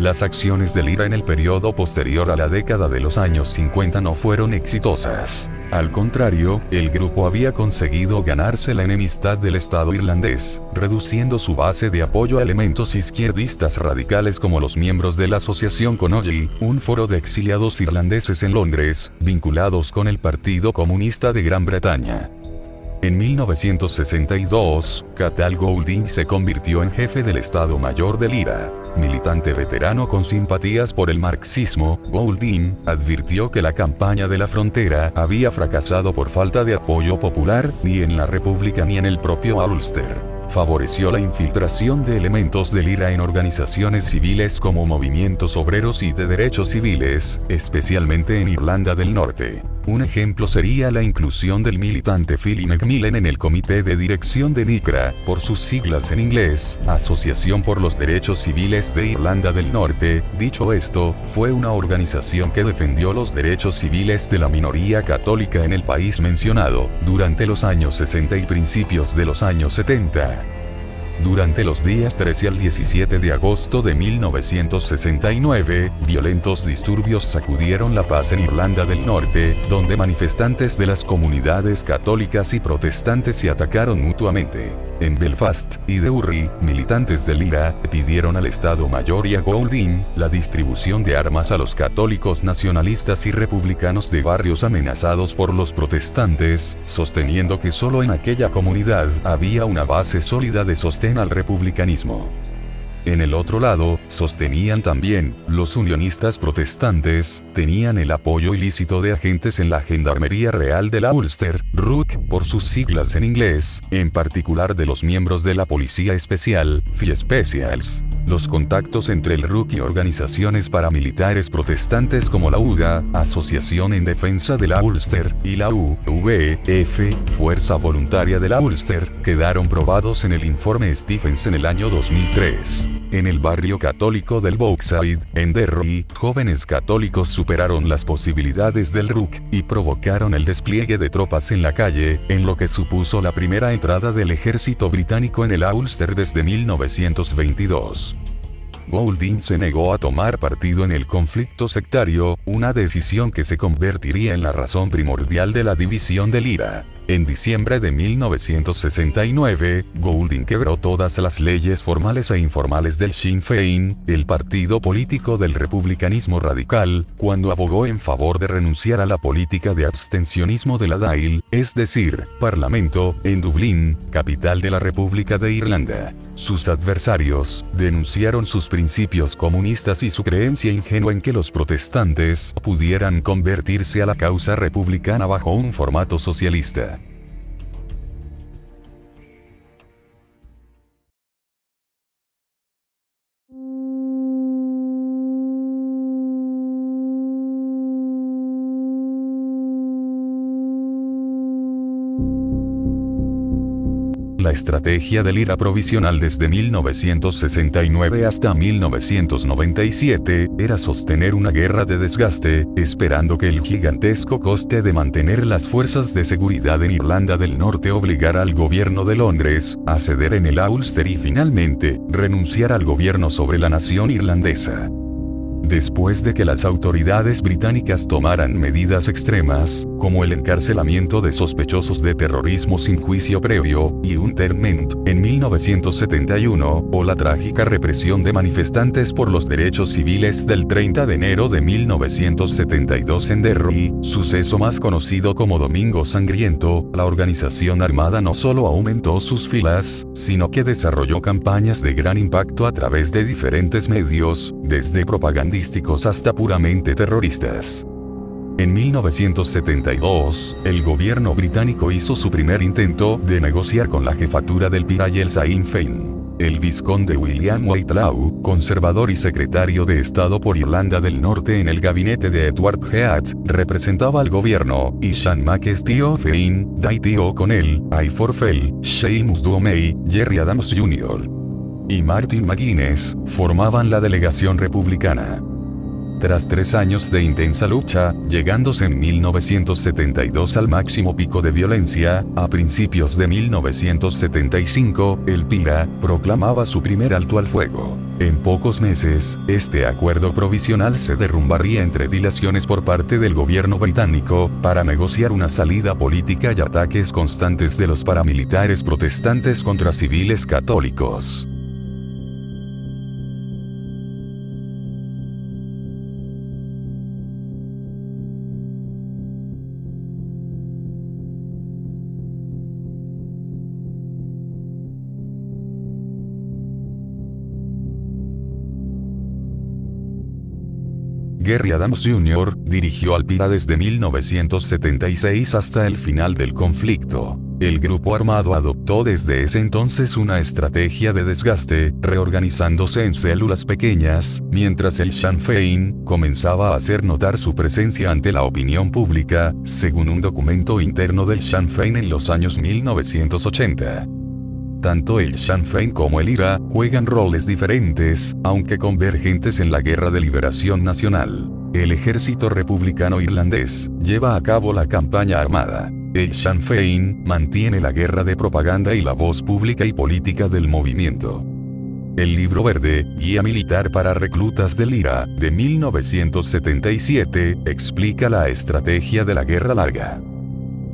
las acciones del IRA en el periodo posterior a la década de los años 50 no fueron exitosas. Al contrario, el grupo había conseguido ganarse la enemistad del Estado irlandés, reduciendo su base de apoyo a elementos izquierdistas radicales como los miembros de la Asociación Conolly, un foro de exiliados irlandeses en Londres, vinculados con el Partido Comunista de Gran Bretaña. En 1962, Cathal Goulding se convirtió en jefe del Estado Mayor del IRA. Militante veterano con simpatías por el marxismo, Goulding advirtió que la campaña de la frontera había fracasado por falta de apoyo popular, ni en la República ni en el propio Ulster. Favoreció la infiltración de elementos del IRA en organizaciones civiles como movimientos obreros y de derechos civiles, especialmente en Irlanda del Norte. Un ejemplo sería la inclusión del militante Philip Macmillan en el comité de dirección de NICRA, por sus siglas en inglés, Asociación por los Derechos Civiles de Irlanda del Norte. Dicho esto, fue una organización que defendió los derechos civiles de la minoría católica en el país mencionado, durante los años 60 y principios de los años 70. Durante los días 13 al 17 de agosto de 1969, violentos disturbios sacudieron la paz en Irlanda del Norte, donde manifestantes de las comunidades católicas y protestantes se atacaron mutuamente. En Belfast y Derry, militantes del IRA pidieron al Estado Mayor y a Goulding la distribución de armas a los católicos nacionalistas y republicanos de barrios amenazados por los protestantes, sosteniendo que solo en aquella comunidad había una base sólida de sostén al republicanismo. En el otro lado, sostenían también, los unionistas protestantes, tenían el apoyo ilícito de agentes en la Gendarmería Real de la Ulster, RUC, por sus siglas en inglés, en particular de los miembros de la Policía Especial, FI Specials. Los contactos entre el RUC y organizaciones paramilitares protestantes como la UDA, Asociación en Defensa de la Ulster, y la UVF, Fuerza Voluntaria de la Ulster, quedaron probados en el informe Stephens en el año 2003. En el barrio católico del Brookside, en Derry, jóvenes católicos superaron las posibilidades del RUC, y provocaron el despliegue de tropas en la calle, en lo que supuso la primera entrada del ejército británico en el Ulster desde 1922. Goulding se negó a tomar partido en el conflicto sectario, una decisión que se convertiría en la razón primordial de la división del IRA. En diciembre de 1969, Goulding quebró todas las leyes formales e informales del Sinn Féin, el partido político del republicanismo radical, cuando abogó en favor de renunciar a la política de abstencionismo de la Dáil, es decir, Parlamento, en Dublín, capital de la República de Irlanda. Sus adversarios denunciaron sus principios comunistas y su creencia ingenua en que los protestantes pudieran convertirse a la causa republicana bajo un formato socialista. La estrategia del IRA provisional desde 1969 hasta 1997 era sostener una guerra de desgaste, esperando que el gigantesco coste de mantener las fuerzas de seguridad en Irlanda del Norte obligara al gobierno de Londres a ceder en el Ulster y finalmente renunciar al gobierno sobre la nación irlandesa. Después de que las autoridades británicas tomaran medidas extremas, como el encarcelamiento de sospechosos de terrorismo sin juicio previo, y un internment, en 1971, o la trágica represión de manifestantes por los derechos civiles del 30 de enero de 1972 en Derry, suceso más conocido como Domingo Sangriento, la organización armada no solo aumentó sus filas, sino que desarrolló campañas de gran impacto a través de diferentes medios, desde propagandísticos hasta puramente terroristas. En 1972, el gobierno británico hizo su primer intento de negociar con la jefatura del PIRA y el Sinn Féin. El vizconde William Whitelaw, conservador y secretario de Estado por Irlanda del Norte en el gabinete de Edward Heath, representaba al gobierno, y Sean McEstee O'Flynn, Dáithí O'Connell, Ifor Fell, Seamus Duomey, Jerry Adams Jr. y Martin McGuinness formaban la delegación republicana. Tras 3 años de intensa lucha, llegándose en 1972 al máximo pico de violencia, a principios de 1975, el PIRA proclamaba su primer alto al fuego. En pocos meses, este acuerdo provisional se derrumbaría entre dilaciones por parte del gobierno británico, para negociar una salida política y ataques constantes de los paramilitares protestantes contra civiles católicos. Gerry Adams Jr. dirigió al PIRA desde 1976 hasta el final del conflicto. El grupo armado adoptó desde ese entonces una estrategia de desgaste, reorganizándose en células pequeñas, mientras el Sinn Féin comenzaba a hacer notar su presencia ante la opinión pública, según un documento interno del Sinn Féin en los años 1980. Tanto el Sinn Féin como el IRA juegan roles diferentes, aunque convergentes en la Guerra de Liberación Nacional. El ejército republicano irlandés lleva a cabo la campaña armada. El Sinn Féin mantiene la guerra de propaganda y la voz pública y política del movimiento. El Libro Verde, Guía Militar para Reclutas del IRA, de 1977, explica la estrategia de la guerra larga.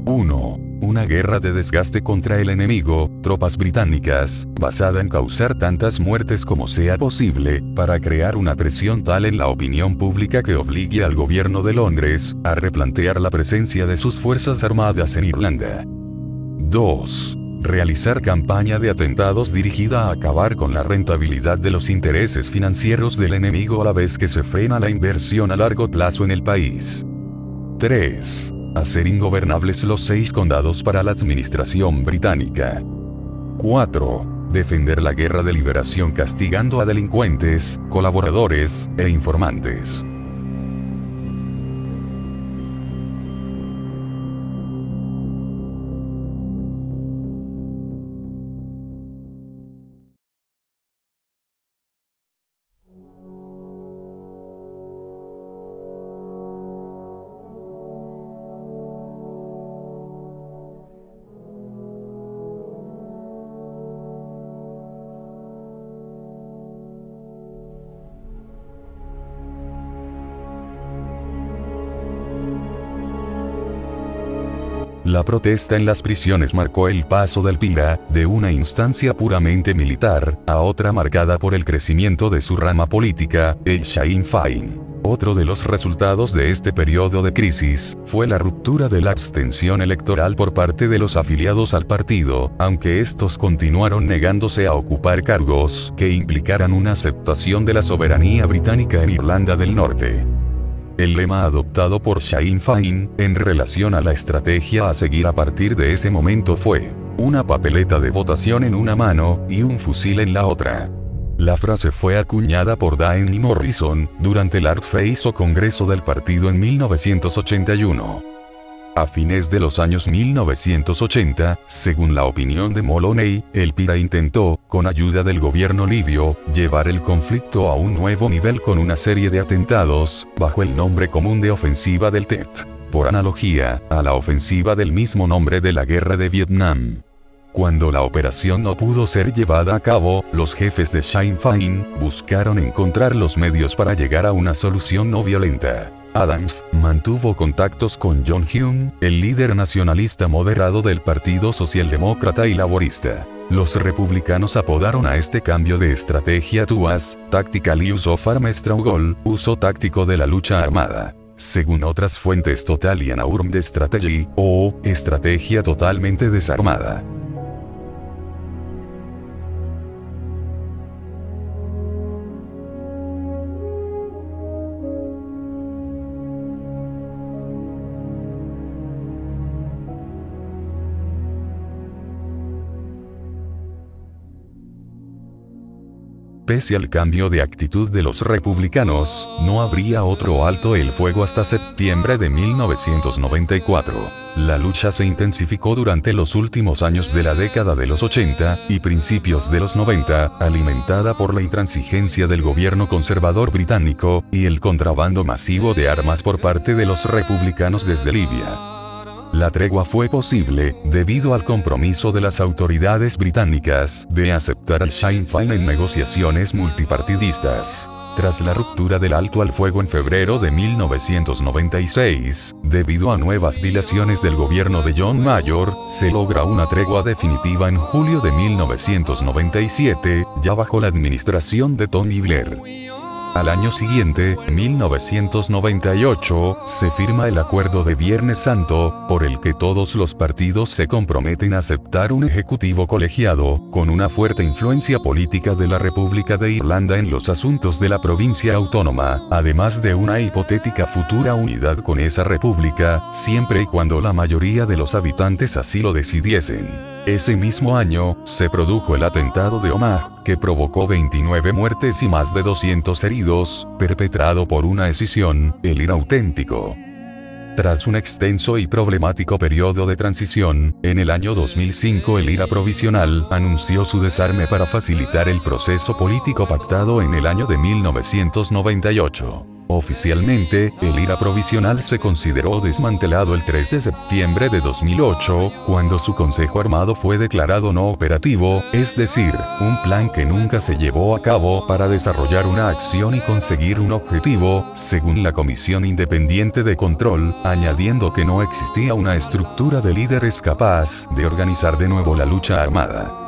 1. Una guerra de desgaste contra el enemigo, tropas británicas, basada en causar tantas muertes como sea posible, para crear una presión tal en la opinión pública que obligue al gobierno de Londres a replantear la presencia de sus fuerzas armadas en Irlanda. 2. Realizar campaña de atentados dirigida a acabar con la rentabilidad de los intereses financieros del enemigo a la vez que se frena la inversión a largo plazo en el país. 3. Hacer ingobernables los 6 condados para la administración británica. 4. Defender la guerra de liberación castigando a delincuentes, colaboradores e informantes. La protesta en las prisiones marcó el paso del PIRA, de una instancia puramente militar, a otra marcada por el crecimiento de su rama política, el Sinn Féin. Otro de los resultados de este periodo de crisis, fue la ruptura de la abstención electoral por parte de los afiliados al partido, aunque estos continuaron negándose a ocupar cargos que implicaran una aceptación de la soberanía británica en Irlanda del Norte. El lema adoptado por Sinn Féin, en relación a la estrategia a seguir a partir de ese momento fue, una papeleta de votación en una mano, y un fusil en la otra. La frase fue acuñada por Dianne Morrison, durante el Art Face o Congreso del partido en 1981. A fines de los años 1980, según la opinión de Moloney, el PIRA intentó, con ayuda del gobierno libio, llevar el conflicto a un nuevo nivel con una serie de atentados, bajo el nombre común de Ofensiva del Tet, por analogía, a la ofensiva del mismo nombre de la Guerra de Vietnam. Cuando la operación no pudo ser llevada a cabo, los jefes de Sinn Féin buscaron encontrar los medios para llegar a una solución no violenta. Adams mantuvo contactos con John Hume, el líder nacionalista moderado del Partido Socialdemócrata y Laborista. Los republicanos apodaron a este cambio de estrategia TUAS, Tactical Use of Armed Struggle, uso táctico de la lucha armada. Según otras fuentes, Totally Unarmed Strategy, o estrategia totalmente desarmada. Pese al cambio de actitud de los republicanos, no habría otro alto el fuego hasta septiembre de 1994. La lucha se intensificó durante los últimos años de la década de los 80 y principios de los 90, alimentada por la intransigencia del gobierno conservador británico y el contrabando masivo de armas por parte de los republicanos desde Libia. La tregua fue posible, debido al compromiso de las autoridades británicas, de aceptar al Sinn Féin en negociaciones multipartidistas. Tras la ruptura del alto al fuego en febrero de 1996, debido a nuevas dilaciones del gobierno de John Major, se logra una tregua definitiva en julio de 1997, ya bajo la administración de Tony Blair. Al año siguiente, 1998, se firma el Acuerdo de Viernes Santo, por el que todos los partidos se comprometen a aceptar un ejecutivo colegiado, con una fuerte influencia política de la República de Irlanda en los asuntos de la provincia autónoma, además de una hipotética futura unidad con esa república, siempre y cuando la mayoría de los habitantes así lo decidiesen. Ese mismo año, se produjo el atentado de Omagh, que provocó 29 muertes y más de 200 heridos, perpetrado por una escisión, el IRA auténtico. Tras un extenso y problemático periodo de transición, en el año 2005 el IRA provisional anunció su desarme para facilitar el proceso político pactado en el año de 1998. Oficialmente, el IRA provisional se consideró desmantelado el 3 de septiembre de 2008, cuando su Consejo Armado fue declarado no operativo, es decir, un plan que nunca se llevó a cabo para desarrollar una acción y conseguir un objetivo, según la Comisión Independiente de Control, añadiendo que no existía una estructura de líderes capaz de organizar de nuevo la lucha armada.